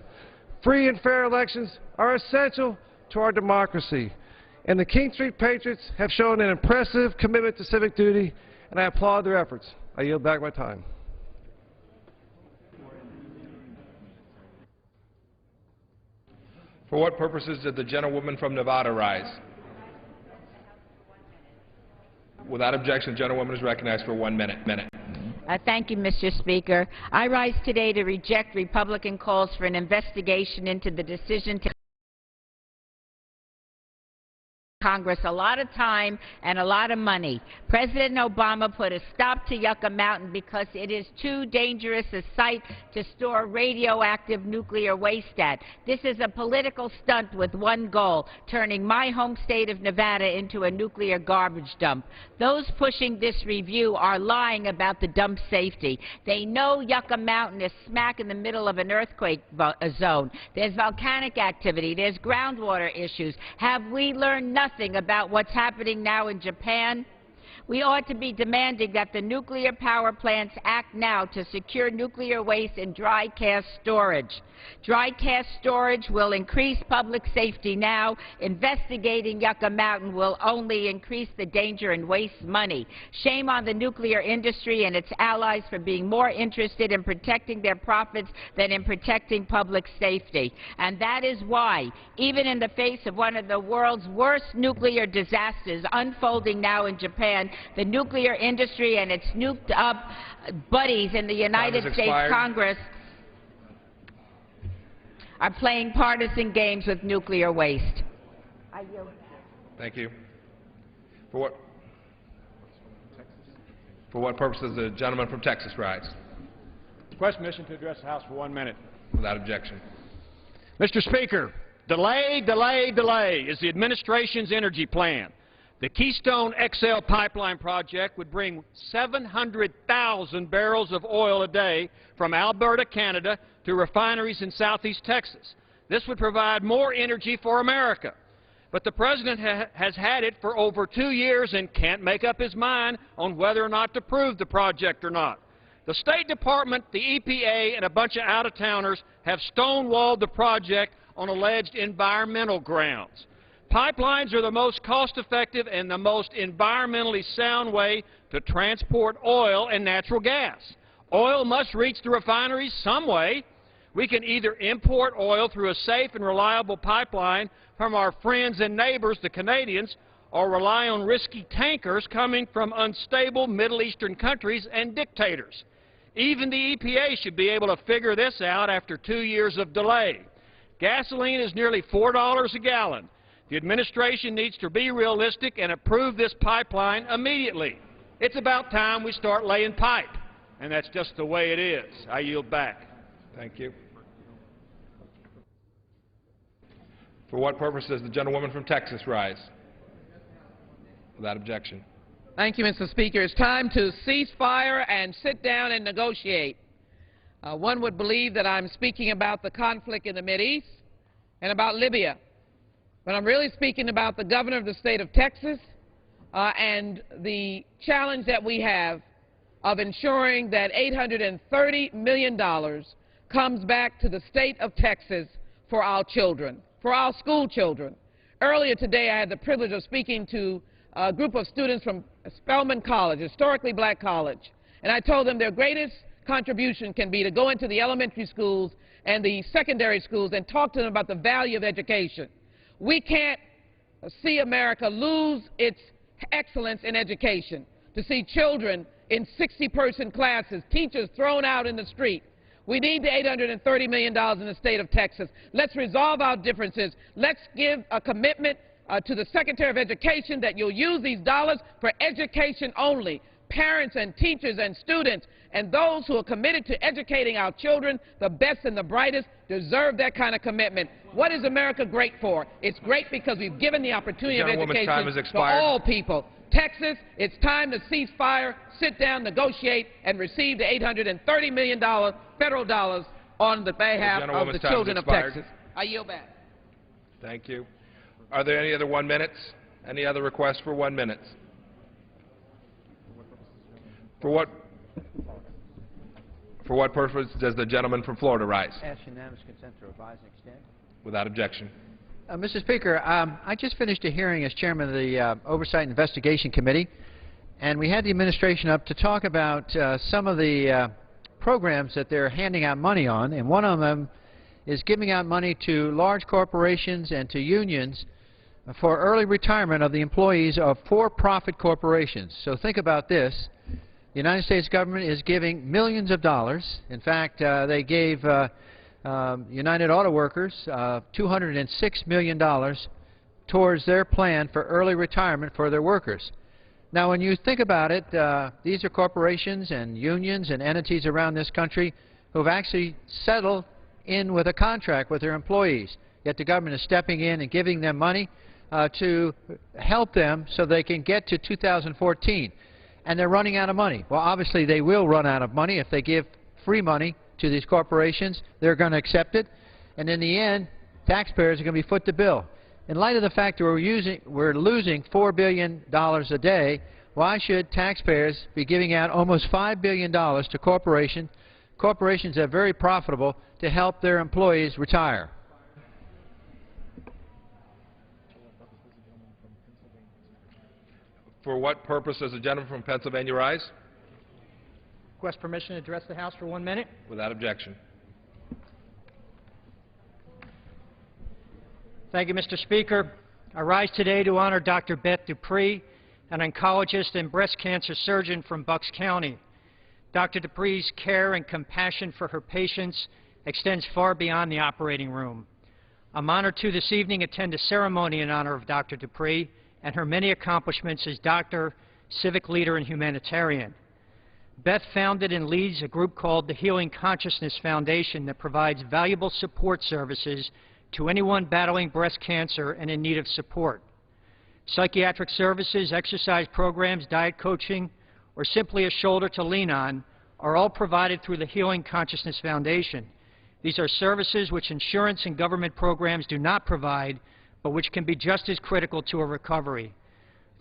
Free and fair elections are essential to our democracy, and the King Street Patriots have shown an impressive commitment to civic duty, and I applaud their efforts. I yield back my time. For what purposes did the gentlewoman from Nevada rise? Without objection, the gentlewoman is recognized for 1 minute. Thank you, Mr. Speaker. I rise today to reject Republican calls for an investigation into the decision to Congress a lot of time and a lot of money. President Obama put a stop to Yucca Mountain because it is too dangerous a site to store radioactive nuclear waste at. This is a political stunt with one goal: turning my home state of Nevada into a nuclear garbage dump. Those pushing this review are lying about the dump safety. They know Yucca Mountain is smack in the middle of an earthquake zone. There's volcanic activity. There's groundwater issues. Have we learned nothing about what's happening now in Japan? We ought to be demanding that the nuclear power plants act now to secure nuclear waste in dry cask storage. Dry cask storage will increase public safety now. Investigating Yucca Mountain will only increase the danger and waste money. Shame on the nuclear industry and its allies for being more interested in protecting their profits than in protecting public safety. And that is why, even in the face of one of the world's worst nuclear disasters unfolding now in Japan, the nuclear industry and its nuked-up buddies in the United States Congress are playing partisan games with nuclear waste. Thank you. For what purpose does the gentleman from Texas rise? Request permission to address the House for 1 minute. Without objection. Mr. Speaker, delay, delay, delay is the administration's energy plan. The Keystone XL pipeline project would bring 700,000 barrels of oil a day from Alberta, Canada, to refineries in southeast Texas. This would provide more energy for America. But the President has had it for over 2 years and can't make up his mind on whether or not to approve the project or not. The State Department, the EPA, and a bunch of out-of-towners have stonewalled the project on alleged environmental grounds. Pipelines are the most cost-effective and the most environmentally sound way to transport oil and natural gas. Oil must reach the refineries some way. We can either import oil through a safe and reliable pipeline from our friends and neighbors, the Canadians, or rely on risky tankers coming from unstable Middle Eastern countries and dictators. Even the EPA should be able to figure this out after 2 years of delay. Gasoline is nearly $4 a gallon. The administration needs to be realistic and approve this pipeline immediately. It's about time we start laying pipe, and that's just the way it is. I yield back. Thank you. For what purpose does the gentlewoman from Texas rise? Without objection. Thank you, Mr. Speaker. It's time to cease fire and sit down and negotiate. One would believe that I'm speaking about the conflict in the Mideast and about Libya. But I'm really speaking about the governor of the state of Texas and the challenge that we have of ensuring that $830 million comes back to the state of Texas for our children, for our school children. Earlier today, I had the privilege of speaking to a group of students from Spelman College, a historically black college, and I told them their greatest contribution can be to go into the elementary schools and the secondary schools and talk to them about the value of education. We can't see America lose its excellence in education, to see children in 60-person classes, teachers thrown out in the street. We need the $830 million in the state of Texas. Let's resolve our differences. Let's give a commitment to the Secretary of Education that you'll use these dollars for education only. Parents and teachers and students and those who are committed to educating our children, the best and the brightest, deserve that kind of commitment. What is America great for? It's great because we've given the opportunity of education to all people. Texas, it's time to cease fire, sit down, negotiate, and receive the $830 million federal dollars on the behalf of the children of Texas. I yield back. Thank you. Are there any other 1 minutes? Any other requests for 1 minute? For what purpose does the gentleman from Florida rise? Ask unanimous consent to revise and extend. Without objection. Mr. Speaker, I just finished a hearing as chairman of the Oversight and Investigation Committee, and we had the administration up to talk about some of the programs that they're handing out money on, and one of them is giving out money to large corporations and to unions for early retirement of the employees of for-profit corporations. So think about this. The United States government is giving millions of dollars. In fact, they gave United Auto Workers $206 million towards their plan for early retirement for their workers. Now, when you think about it, these are corporations and unions and entities around this country who have actually settled in with a contract with their employees, yet the government is stepping in and giving them money to help them so they can get to 2014. And they're running out of money. Well, obviously they will run out of money if they give free money to these corporations. They're going to accept it, and in the end, taxpayers are going to be foot the bill. In light of the fact that we're losing $4 billion a day, why should taxpayers be giving out almost $5 billion to corporations that are very profitable, to help their employees retire? For what purpose does the gentleman from Pennsylvania rise? Request permission to address the House for 1 minute. Without objection. Thank you, Mr. Speaker. I rise today to honor Dr. Beth Dupree, an oncologist and breast cancer surgeon from Bucks County. Dr. Dupree's care and compassion for her patients extends far beyond the operating room. I'm honored to this evening attend a ceremony in honor of Dr. Dupree and her many accomplishments as doctor, civic leader, and humanitarian. Beth founded and leads a group called the Healing Consciousness Foundation that provides valuable support services to anyone battling breast cancer and in need of support. Psychiatric services, exercise programs, diet coaching, or simply a shoulder to lean on are all provided through the Healing Consciousness Foundation. These are services which insurance and government programs do not provide, but which can be just as critical to a recovery.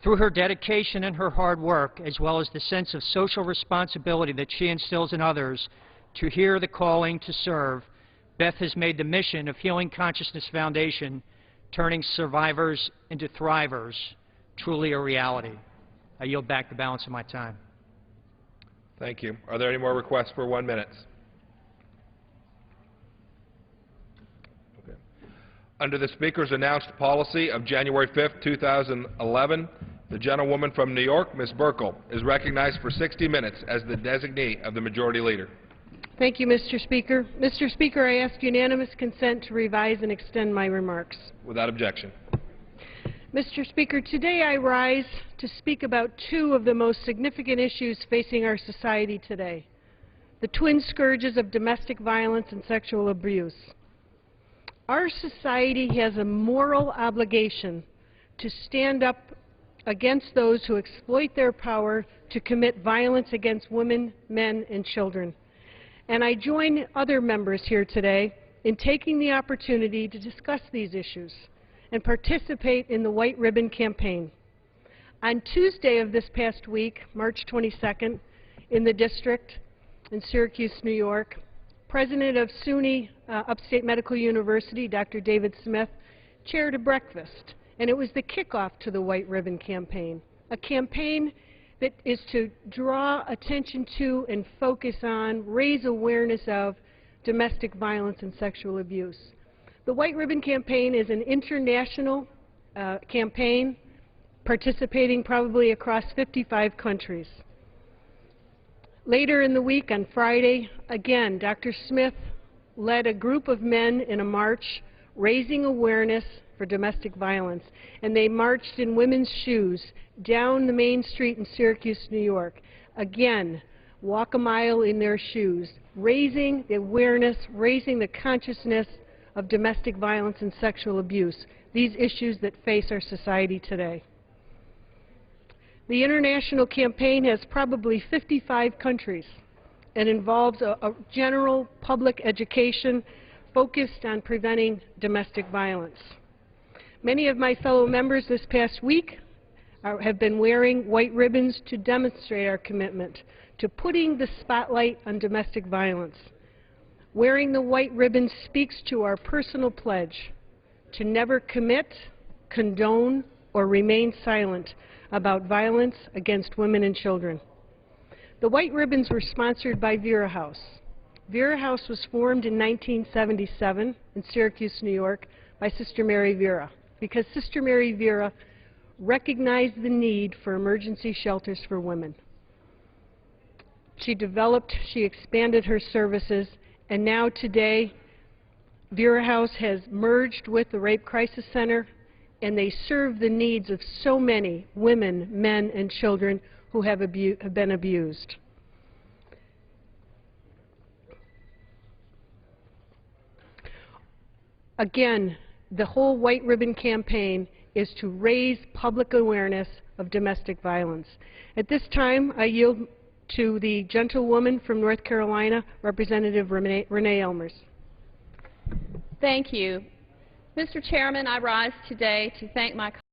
Through her dedication and her hard work, as well as the sense of social responsibility that she instills in others to hear the calling to serve, Beth has made the mission of Healing Consciousness Foundation, turning survivors into thrivers, truly a reality. I yield back the balance of my time. Thank you. Are there any more requests for 1 minute? Okay. Under the Speaker's announced policy of January 5th, 2011, the gentlewoman from New York, Ms. Burkle, is recognized for 60 minutes as the designee of the Majority Leader. Thank you, Mr. Speaker. Mr. Speaker, I ask unanimous consent to revise and extend my remarks. Without objection. Mr. Speaker, today I rise to speak about two of the most significant issues facing our society today: the twin scourges of domestic violence and sexual abuse. Our society has a moral obligation to stand up against those who exploit their power to commit violence against women, men, and children. And I join other members here today in taking the opportunity to discuss these issues and participate in the White Ribbon Campaign. On Tuesday of this past week, March 22nd, in the district in Syracuse, New York, President of SUNY Upstate Medical University, Dr. David Smith, chaired a breakfast, and it was the kickoff to the White Ribbon Campaign, a campaign that is to draw attention to and focus on, raise awareness of domestic violence and sexual abuse. The White Ribbon Campaign is an international campaign participating probably across 55 countries. Later in the week, on Friday, again, Dr. Smith led a group of men in a march raising awareness for domestic violence, and they marched in women's shoes down the main street in Syracuse, New York. Again, walk a mile in their shoes, raising the awareness, raising the consciousness of domestic violence and sexual abuse, these issues that face our society today. The international campaign has probably 55 countries and involves a general public education focused on preventing domestic violence. Many of my fellow members this past week have been wearing white ribbons to demonstrate our commitment to putting the spotlight on domestic violence. Wearing the white ribbon speaks to our personal pledge to never commit, condone, or remain silent about violence against women and children. The white ribbons were sponsored by Vera House. Vera House was formed in 1977 in Syracuse, New York, by Sister Mary Vera, because Sister Mary Vera recognized the need for emergency shelters for women. She expanded her services, and now today, Vera House has merged with the Rape Crisis Center, and they serve the needs of so many women, men, and children who have been abused. Again, the whole White Ribbon campaign is to raise public awareness of domestic violence. At this time, I yield to the gentlewoman from North Carolina, Representative Renee Elmers. Thank you. Mr. Chairman, I rise today to thank my